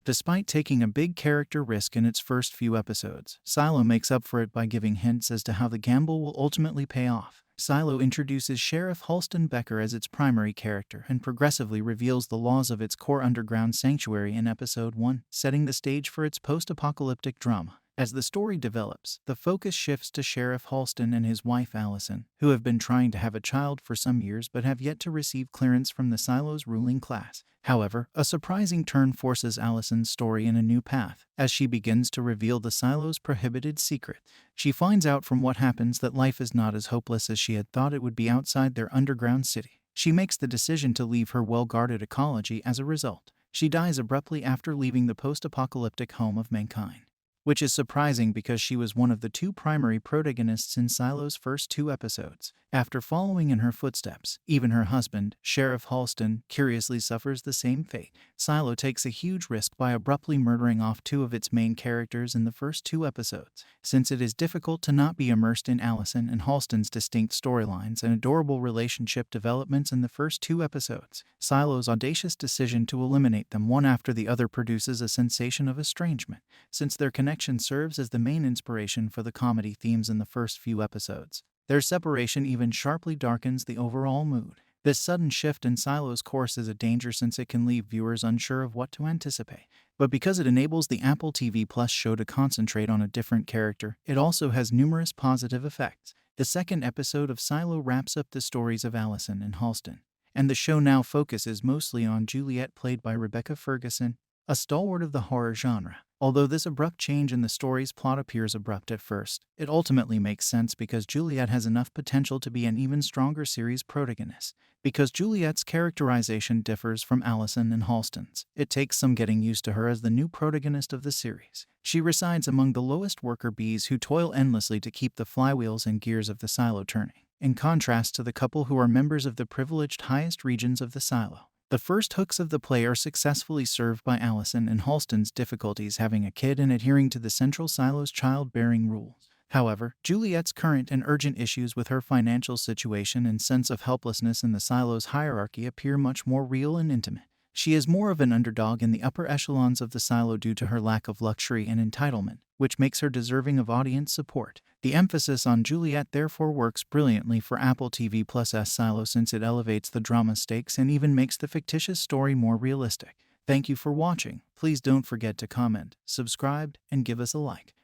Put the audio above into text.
Despite taking a big character risk in its first few episodes, Silo makes up for it by giving hints as to how the gamble will ultimately pay off. Silo introduces Sheriff Holston Becker as its primary character and progressively reveals the laws of its core underground sanctuary in Episode 1, setting the stage for its post-apocalyptic drama. As the story develops, the focus shifts to Sheriff Holston and his wife Allison, who have been trying to have a child for some years but have yet to receive clearance from the Silo's ruling class. However, a surprising turn forces Allison's story in a new path. As she begins to reveal the Silo's prohibited secret, she finds out from what happens that life is not as hopeless as she had thought it would be outside their underground city. She makes the decision to leave her well-guarded ecology as a result. She dies abruptly after leaving the post-apocalyptic home of mankind, which is surprising because she was one of the two primary protagonists in Silo's first two episodes. After following in her footsteps, even her husband, Sheriff Holston, curiously suffers the same fate. Silo takes a huge risk by abruptly murdering off two of its main characters in the first two episodes. Since it is difficult to not be immersed in Allison and Holston's distinct storylines and adorable relationship developments in the first two episodes, Silo's audacious decision to eliminate them one after the other produces a sensation of estrangement, since their connection serves as the main inspiration for the comedy themes in the first few episodes. Their separation even sharply darkens the overall mood. This sudden shift in Silo's course is a danger since it can leave viewers unsure of what to anticipate. But because it enables the Apple TV Plus show to concentrate on a different character, it also has numerous positive effects. The second episode of Silo wraps up the stories of Allison and Halston, and the show now focuses mostly on Juliet, played by Rebecca Ferguson, a stalwart of the horror genre. Although this abrupt change in the story's plot appears abrupt at first, it ultimately makes sense because Juliet has enough potential to be an even stronger series protagonist. Because Juliet's characterization differs from Allison and Halston's, it takes some getting used to her as the new protagonist of the series. She resides among the lowest worker bees who toil endlessly to keep the flywheels and gears of the silo turning, in contrast to the couple who are members of the privileged highest regions of the silo. The first hooks of the play are successfully served by Allison and Halston's difficulties having a kid and adhering to the central silo's childbearing rules. However, Juliet's current and urgent issues with her financial situation and sense of helplessness in the silo's hierarchy appear much more real and intimate. She is more of an underdog in the upper echelons of the silo due to her lack of luxury and entitlement, which makes her deserving of audience support. The emphasis on Juliet therefore works brilliantly for Apple TV Plus' Silo since it elevates the drama stakes and even makes the fictitious story more realistic. Thank you for watching. Please don't forget to comment, subscribe, and give us a like.